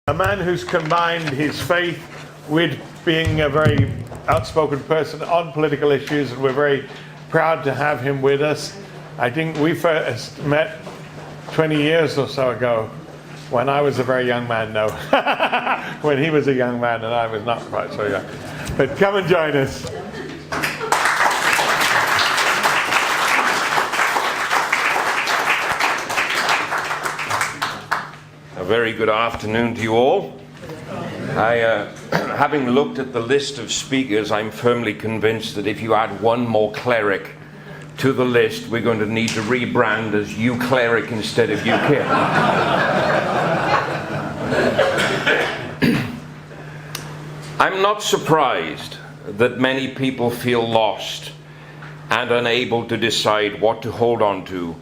A man who's combined his faith with being a very outspoken person on political issues, and we're very proud to have him with us. I think we first met 20 years or so ago when I was a very young man, no. When he was a young man and I was not quite so young. But come and join us. A very good afternoon to you all. Having looked at the list of speakers, I'm firmly convinced that if you add one more cleric to the list, we're going to need to rebrand as UKIP instead of UKIP. I'm not surprised that many people feel lost and unable to decide what to hold on to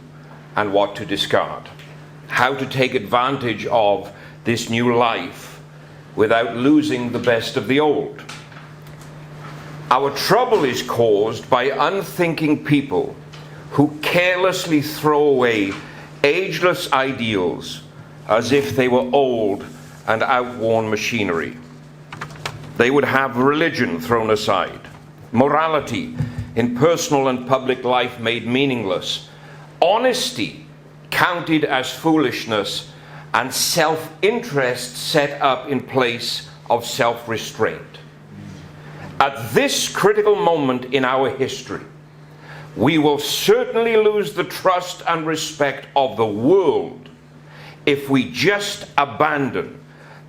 and what to discard. How to take advantage of this new life without losing the best of the old. Our trouble is caused by unthinking people who carelessly throw away ageless ideals as if they were old and outworn machinery. They would have religion thrown aside, morality in personal and public life made meaningless, honesty counted as foolishness, and self-interest set up in place of self-restraint. At this critical moment in our history, we will certainly lose the trust and respect of the world if we just abandon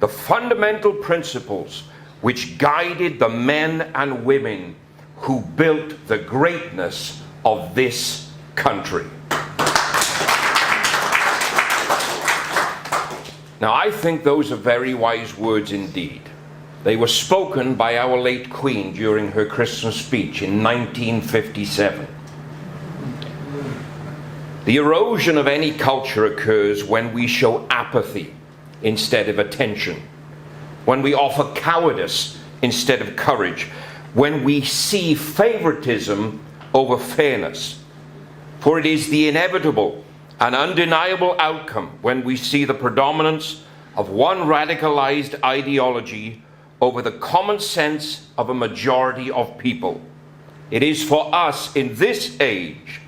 the fundamental principles which guided the men and women who built the greatness of this country. Now, I think those are very wise words indeed. They were spoken by our late Queen during her Christmas speech in 1957. The erosion of any culture occurs when we show apathy instead of attention, when we offer cowardice instead of courage, when we see favoritism over fairness. For it is the inevitable an undeniable outcome when we see the predominance of one radicalized ideology over the common sense of a majority of people. It is for us in this age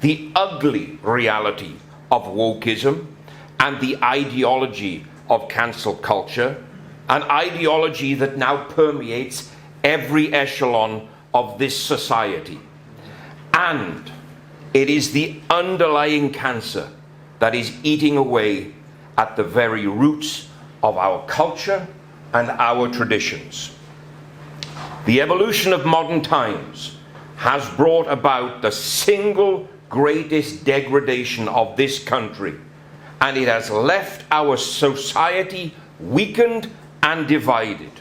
the ugly reality of wokeism and the ideology of cancel culture, an ideology that now permeates every echelon of this society. And it is the underlying cancer that is eating away at the very roots of our culture and our traditions. The evolution of modern times has brought about the single greatest degradation of this country, and it has left our society weakened and divided.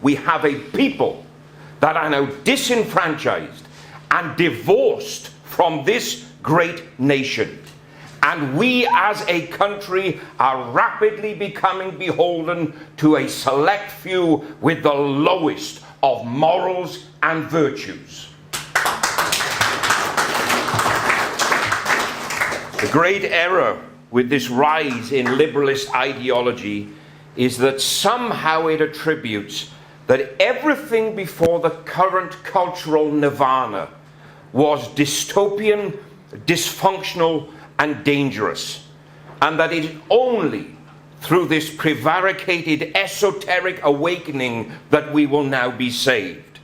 We have a people that are now disenfranchised and divorced from this great nation. And we as a country are rapidly becoming beholden to a select few with the lowest of morals and virtues. The great error with this rise in liberalist ideology is that somehow it attributes that everything before the current cultural nirvana was dystopian, dysfunctional, and dangerous, and that it is only through this prevaricated esoteric awakening that we will now be saved.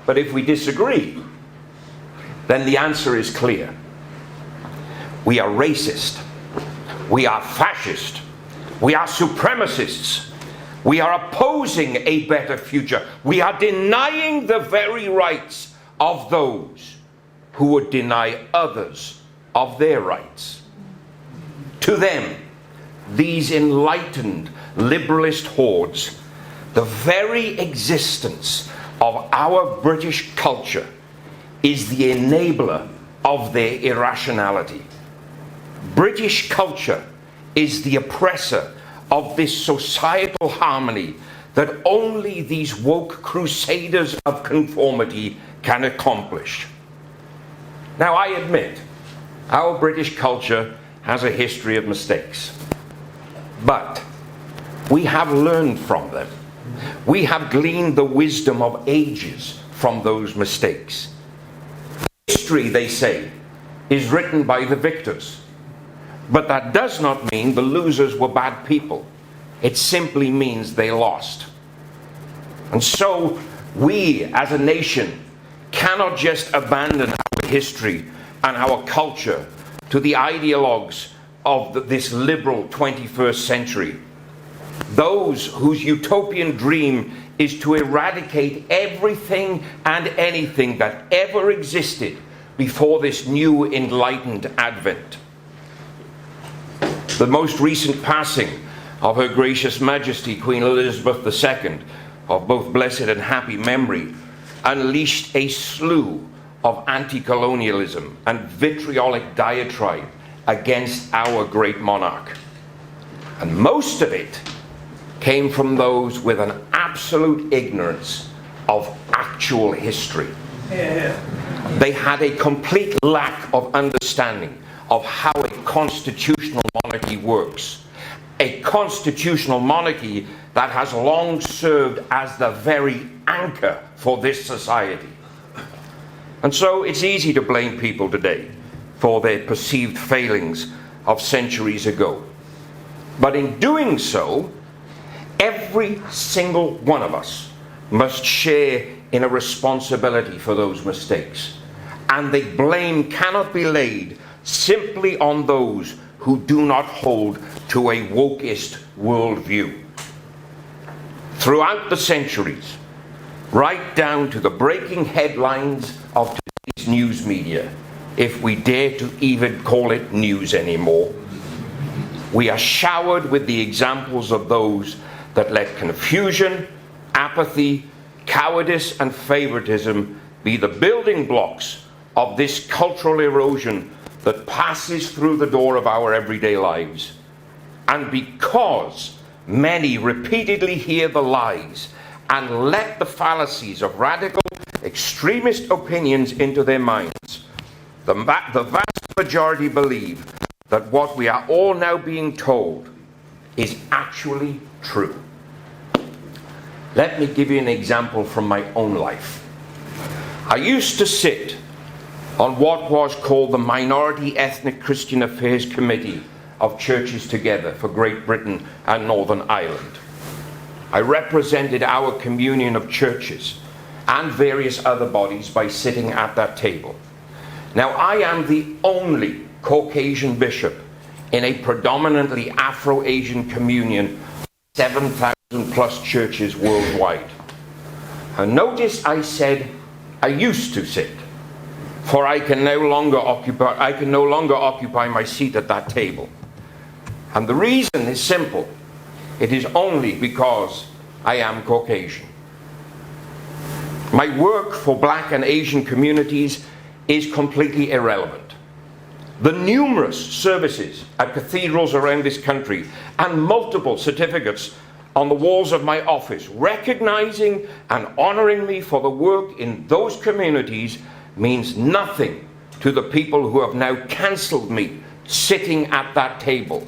But if we disagree, then the answer is clear. We are racist, we are fascist, we are supremacists, we are opposing a better future, we are denying the very rights of those who would deny others of their rights. To them, these enlightened liberalist hordes, the very existence of our British culture is the enabler of their irrationality. British culture is the oppressor of this societal harmony that only these woke crusaders of conformity can accomplish. Now, I admit, our British culture has a history of mistakes. But We have learned from them. We have gleaned the wisdom of ages from those mistakes. History, they say, is written by the victors. But that does not mean the losers were bad people. It simply means they lost. And so we as a nation cannot just abandon our history and our culture to the ideologues of this liberal 21st century. Those whose utopian dream is to eradicate everything and anything that ever existed before this new enlightened advent. The most recent passing of Her Gracious Majesty Queen Elizabeth II, of both blessed and happy memory, unleashed a slew of anti-colonialism and vitriolic diatribe against our great monarch. And most of it came from those with an absolute ignorance of actual history. They had a complete lack of understanding of how a constitutional monarchy works. A constitutional monarchy that has long served as the very anchor for this society. And so it's easy to blame people today for their perceived failings of centuries ago. But in doing so, every single one of us must share in a responsibility for those mistakes. And the blame cannot be laid simply on those who do not hold to a wokeist worldview. Throughout the centuries, right down to the breaking headlines of today's news media, if we dare to even call it news anymore, we are showered with the examples of those that let confusion, apathy, cowardice, and favoritism be the building blocks of this cultural erosion that passes through the door of our everyday lives. And because many repeatedly hear the lies and let the fallacies of radical extremist opinions into their minds, the vast majority believe that what we are all now being told is actually true. Let me give you an example from my own life. I used to sit on what was called the Minority Ethnic Christian Affairs Committee of Churches Together for Great Britain and Northern Ireland. I represented our communion of churches and various other bodies by sitting at that table. Now, I am the only Caucasian bishop in a predominantly Afro-Asian communion of 7,000 plus churches worldwide. And notice I said I used to sit, for I can no longer occupy my seat at that table. And the reason is simple. It is only because I am Caucasian. My work for Black and Asian communities is completely irrelevant. The numerous services at cathedrals around this country and multiple certificates on the walls of my office recognizing and honoring me for the work in those communities means nothing to the people who have now cancelled me sitting at that table.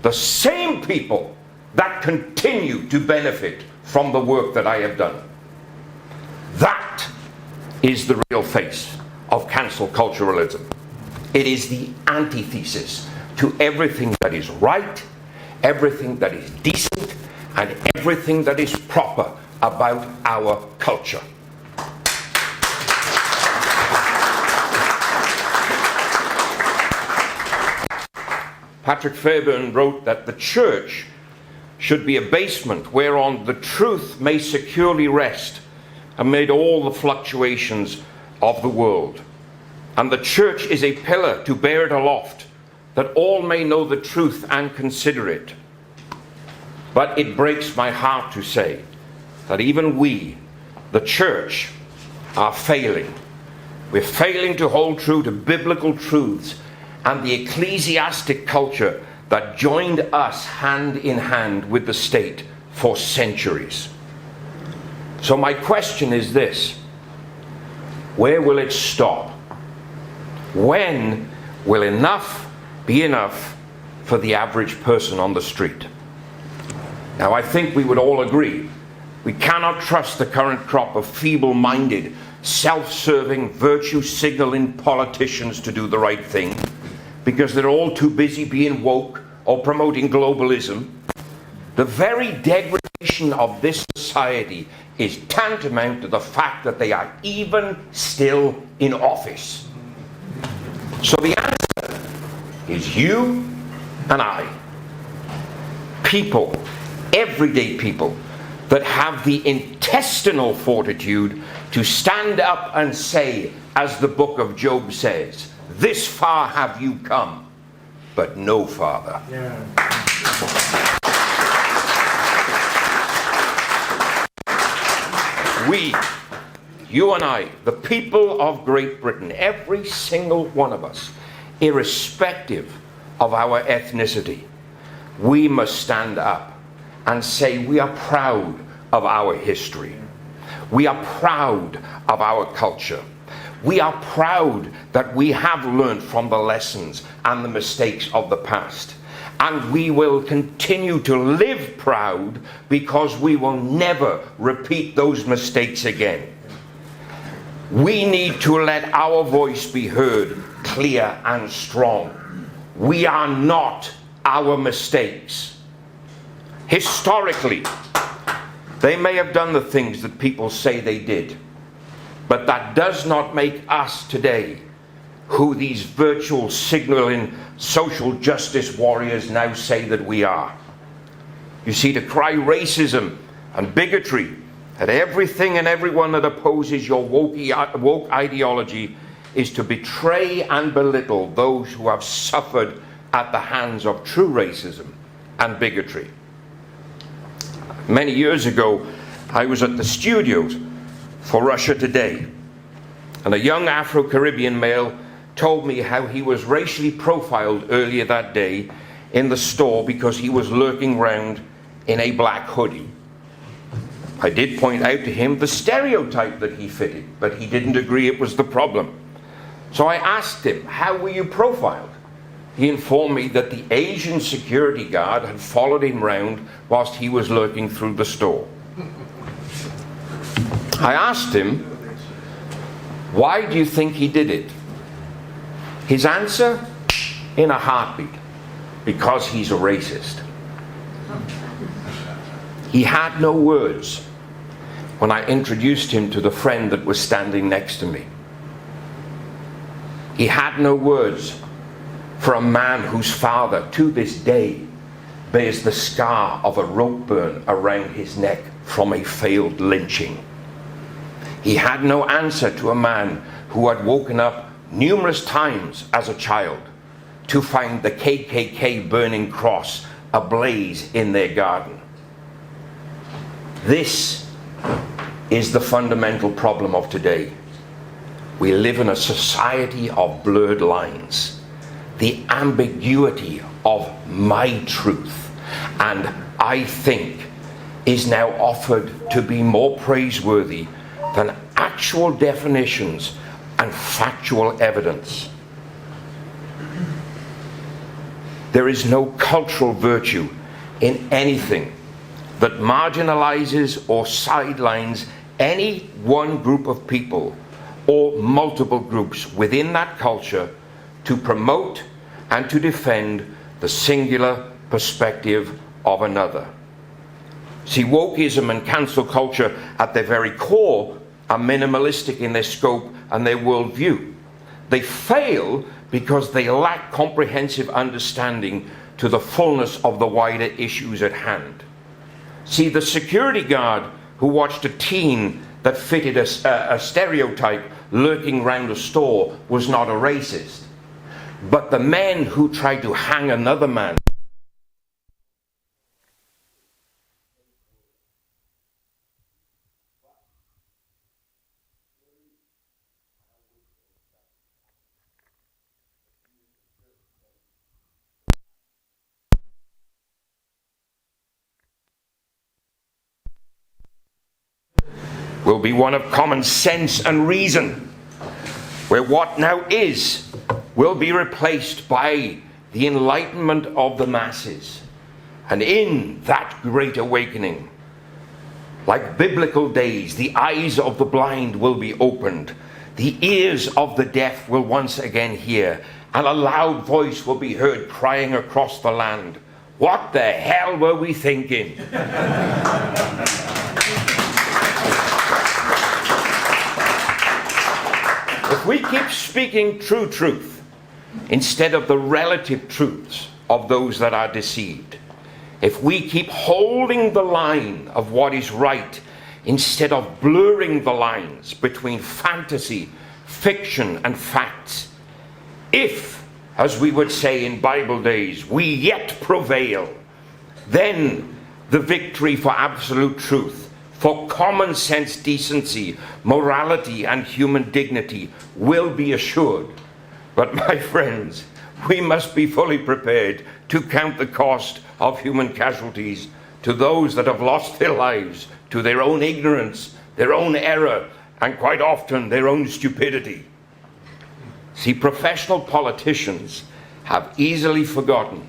The same people that continue to benefit from the work that I have done. That is the real face of cancel culturalism. It is the antithesis to everything that is right, everything that is decent, and everything that is proper about our culture. Patrick Fairbairn wrote that the church should be a basement whereon the truth may securely rest amid all the fluctuations of the world. And the church is a pillar to bear it aloft, that all may know the truth and consider it. But it breaks my heart to say that even we, the church, are failing. We're failing to hold true to biblical truths and the ecclesiastic culture that joined us hand in hand with the state for centuries. So my question is this: where will it stop? When will enough be enough for the average person on the street? Now, I think we would all agree we cannot trust the current crop of feeble-minded, self-serving, virtue-signaling politicians to do the right thing, because they're all too busy being woke or promoting globalism. The very degradation of this society is tantamount to the fact that they are even still in office. So the answer is you and I. People, everyday people, that have the intestinal fortitude to stand up and say, as the book of Job says, "This far have you come, but no farther." Yeah. We, you and I, the people of Great Britain, every single one of us, irrespective of our ethnicity, we must stand up and say we are proud of our history. We are proud of our culture. We are proud that we have learned from the lessons and the mistakes of the past. And we will continue to live proud because we will never repeat those mistakes again. We need to let our voice be heard clear and strong. We are not our mistakes. Historically, they may have done the things that people say they did, but that does not make us today who these virtual signaling social justice warriors now say that we are. You see, to cry racism and bigotry at everything and everyone that opposes your woke ideology is to betray and belittle those who have suffered at the hands of true racism and bigotry. Many years ago, I was at the studios for Russia Today, and a young Afro-Caribbean male told me how he was racially profiled earlier that day in the store because he was lurking round in a black hoodie. I did point out to him the stereotype that he fitted, but he didn't agree it was the problem. So I asked him, "How were you profiled?" He informed me that the Asian security guard had followed him round whilst he was lurking through the store. I asked him, "Why do you think he did it?" His answer, in a heartbeat, "Because he's a racist." He had no words when I introduced him to the friend that was standing next to me. He had no words for a man whose father, to this day, bears the scar of a rope burn around his neck from a failed lynching. He had no answer to a man who had woken up numerous times as a child to find the KKK burning cross ablaze in their garden. This is the fundamental problem of today. We live in a society of blurred lines. The ambiguity of my truth, and I think, is now offered to be more praiseworthy than actual definitions and factual evidence. There is no cultural virtue in anything that marginalizes or sidelines any one group of people or multiple groups within that culture to promote and to defend the singular perspective of another. See, wokeism and cancel culture at their very core are minimalistic in their scope and their worldview. They fail because they lack comprehensive understanding to the fullness of the wider issues at hand. See, the security guard who watched a teen that fitted a stereotype lurking round a store was not a racist. But the men who tried to hang another man will be one of common sense and reason, where what now is will be replaced by the enlightenment of the masses, And in that great awakening, like biblical days, the eyes of the blind will be opened, the ears of the deaf will once again hear, and a loud voice will be heard crying across the land, "What the hell were we thinking?" If we keep speaking true truth instead of the relative truths of those that are deceived, if we keep holding the line of what is right instead of blurring the lines between fantasy, fiction, and facts, if, as we would say in Bible days, we yet prevail, then the victory for absolute truth, for common sense decency, morality, and human dignity will be assured. But my friends, we must be fully prepared to count the cost of human casualties to those that have lost their lives to their own ignorance, their own error, and quite often their own stupidity. See, professional politicians have easily forgotten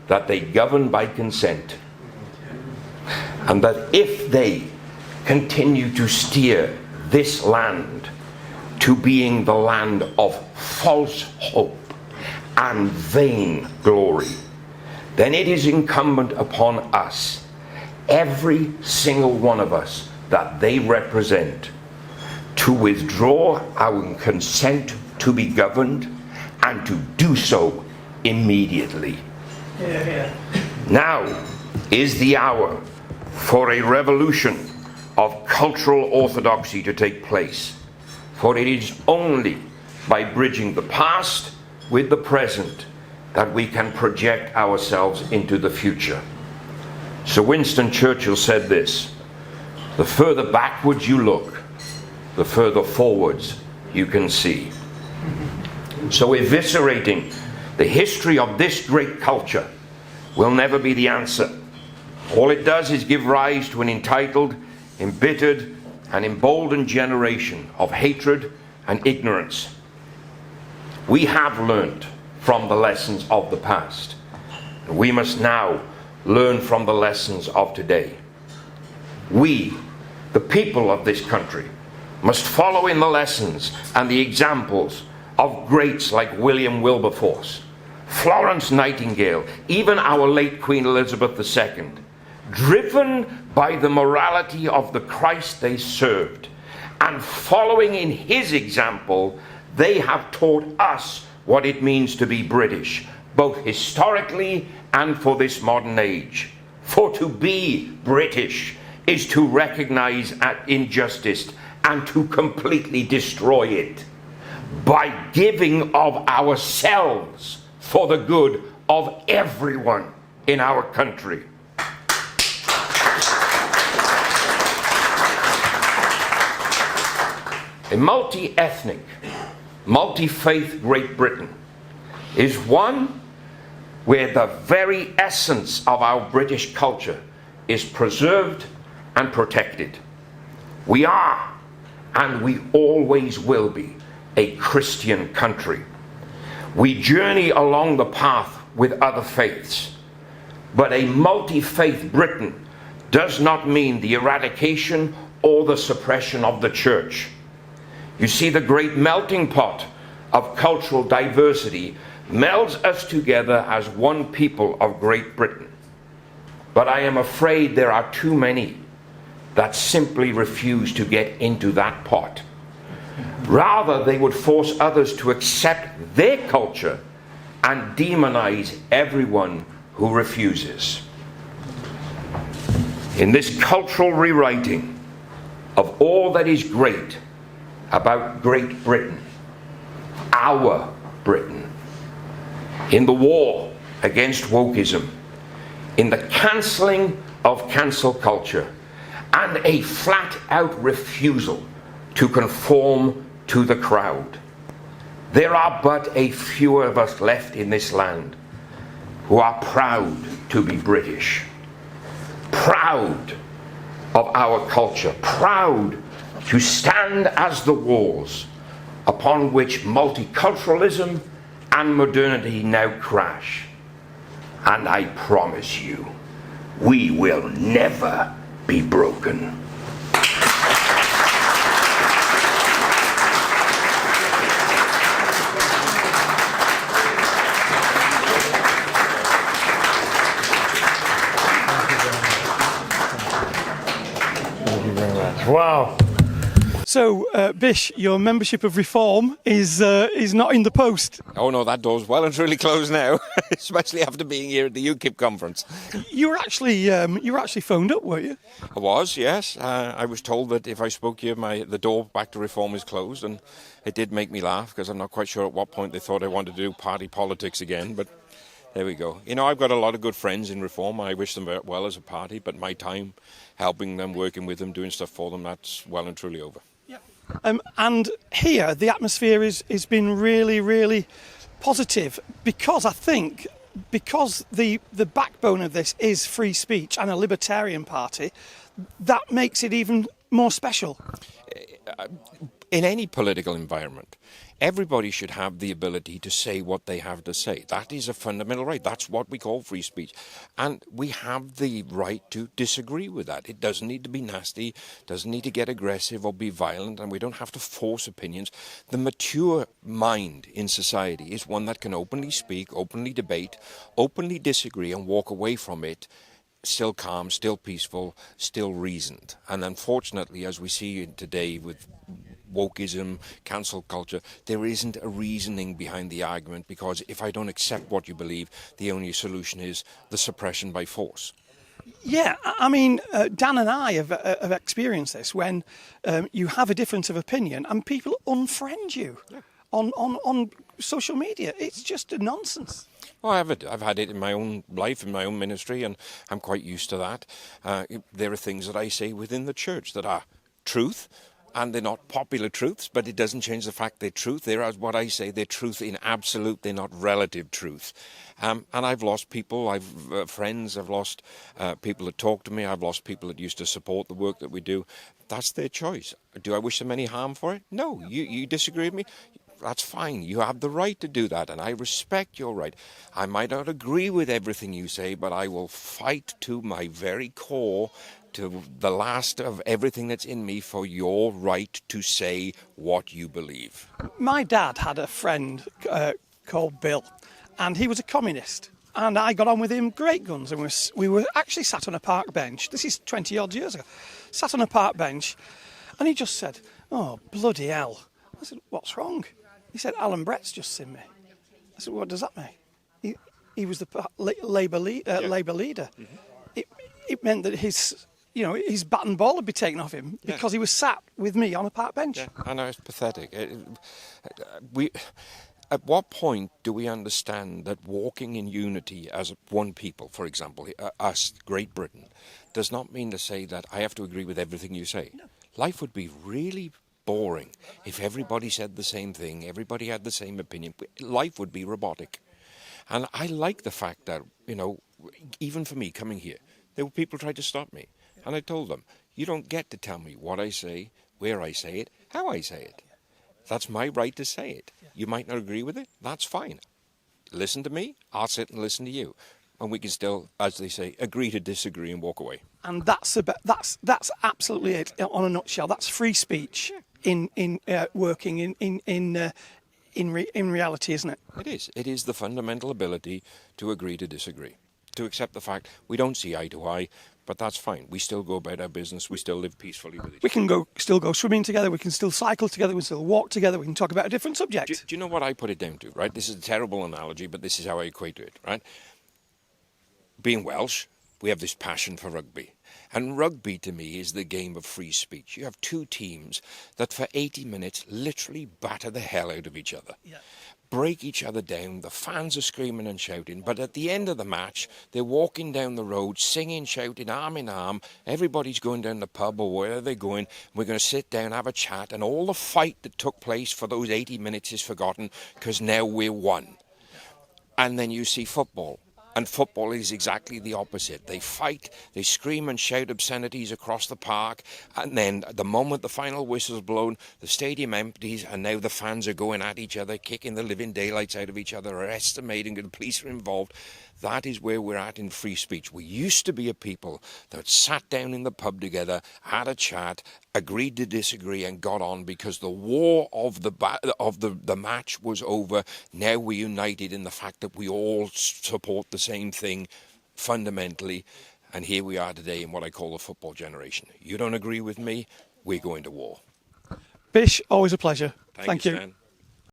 that they govern by consent, and that if they continue to steer this land to being the land of false hope and vain glory, then it is incumbent upon us, every single one of us that they represent, to withdraw our consent to be governed, and to do so immediately. Now is the hour for a revolution of cultural orthodoxy to take place, for it is only by bridging the past with the present that we can project ourselves into the future. Sir Winston Churchill said this: "The further backwards you look, the further forwards you can see." So eviscerating the history of this great culture will never be the answer. All it does is give rise to an entitled, embittered, and emboldened generation of hatred and ignorance. We have learned from the lessons of the past. We must now learn from the lessons of today. We, the people of this country, must follow in the lessons and the examples of greats like William Wilberforce, Florence Nightingale, even our late Queen Elizabeth II, driven by the morality of the Christ they served, and following in his example, they have taught us what it means to be British, both historically and for this modern age. For to be British is to recognize injustice and to completely destroy it by giving of ourselves for the good of everyone in our country. A multi-ethnic, multi-faith Great Britain is one where the very essence of our British culture is preserved and protected. We are, and we always will be, a Christian country. We journey along the path with other faiths, but a multi-faith Britain does not mean the eradication or the suppression of the church. You see, the great melting pot of cultural diversity melds us together as one people of Great Britain. But I am afraid there are too many that simply refuse to get into that pot. Rather, they would force others to accept their culture and demonize everyone who refuses. In this cultural rewriting of all that is great about Great Britain, our Britain, in the war against wokeism, in the cancelling of cancel culture, and a flat-out refusal to conform to the crowd, there are but a few of us left in this land who are proud to be British, proud of our culture, proud to stand as the walls upon which multiculturalism and modernity now crash. And I promise you, we will never be broken. Thank you very much. Wow. So, Bish, your membership of Reform is not in the post. Oh no, that door's well and truly closed now, especially after being here at the UKIP conference. You were actually phoned up, weren't you? I was, yes. I was told that if I spoke here, the door back to Reform is closed, and it did make me laugh because I'm not quite sure at what point they thought I wanted to do party politics again, but there we go. You know, I've got a lot of good friends in Reform. I wish them well as a party, but my time helping them, working with them, doing stuff for them, that's well and truly over. And here, the atmosphere has been really, really positive because I think the backbone of this is free speech and a libertarian party, that makes it even more special. In any political environment, everybody should have the ability to say what they have to say. That is a fundamental right. That's what we call free speech. And we have the right to disagree with that. It doesn't need to be nasty, doesn't need to get aggressive or be violent, and we don't have to force opinions. The mature mind in society is one that can openly speak, openly debate, openly disagree, and walk away from it still calm, still peaceful, still reasoned. And unfortunately, as we see today with wokeism, cancel culture, there isn't a reasoning behind the argument, because if I don't accept what you believe, the only solution is the suppression by force. Yeah, I mean, Dan and I have experienced this when you have a difference of opinion and people unfriend you on social media. It's just a nonsense. Well, I've had it in my own life, in my own ministry, and I'm quite used to that. There are things that I say within the church that are truth, and they're not popular truths, but it doesn't change the fact they're truth. They're, what I say, they're truth in absolute, they're not relative truth. And I've lost people, I've friends, I've lost people that talk to me, I've lost people that used to support the work that we do. That's their choice. Do I wish them any harm for it? No. You disagree with me? That's fine. You have the right to do that, and I respect your right. I might not agree with everything you say, but I will fight to my very core, to the last of everything that's in me, for your right to say what you believe. My dad had a friend called Bill, and he was a communist. And I got on with him great guns, and we were actually sat on a park bench. This is 20 odd years ago. Sat on a park bench, and he just said, "Oh, bloody hell." I said, "What's wrong?" He said, "Alan Brett's just seen me." I said, "What does that mean?" He was the Labour leader. Mm-hmm. It meant that his bat and ball would be taken off him because he was sat with me on a park bench. Yeah, I know, it's pathetic. At what point do we understand that walking in unity as one people, for example, us, Great Britain, does not mean to say that I have to agree with everything you say? No. Life would be really boring if everybody said the same thing, everybody had the same opinion. Life would be robotic. And I like the fact that, even for me coming here, there were people who tried to stop me. And I told them, you don't get to tell me what I say, where I say it, how I say it. That's my right to say it. You might not agree with it. That's fine. Listen to me. I'll sit and listen to you. And we can still, as they say, agree to disagree and walk away. And that's absolutely it on a nutshell. That's free speech in working in reality, isn't it? It is. It is the fundamental ability to agree to disagree, to accept the fact we don't see eye to eye, but that's fine. We still go about our business. We still live peacefully with each other. We can still go swimming together. We can still cycle together. We can still walk together. We can talk about a different subject. Do you know what I put it down to, right? This is a terrible analogy, but this is how I equate to it, right? Being Welsh, we have this passion for rugby. And rugby, to me, is the game of free speech. You have two teams that for 80 minutes literally batter the hell out of each other. Yeah. Break each other down. The fans are screaming and shouting. But at the end of the match, they're walking down the road, singing, shouting, arm in arm. Everybody's going down the pub or wherever they're going. We're going to sit down, have a chat. And all the fight that took place for those 80 minutes is forgotten because now we're one. And then you see football. And football is exactly the opposite. They fight, they scream and shout obscenities across the park, and then the moment the final whistle's blown, the stadium empties, and now the fans are going at each other, kicking the living daylights out of each other, or estimating, and the police are involved. That is where we're at in free speech. We used to be a people that sat down in the pub together, had a chat, agreed to disagree, and got on because the war of the match was over. Now we're united in the fact that we all support the same thing fundamentally. And here we are today in what I call the football generation. You don't agree with me, we're going to war. Bish, always a pleasure. Thank you, Stan.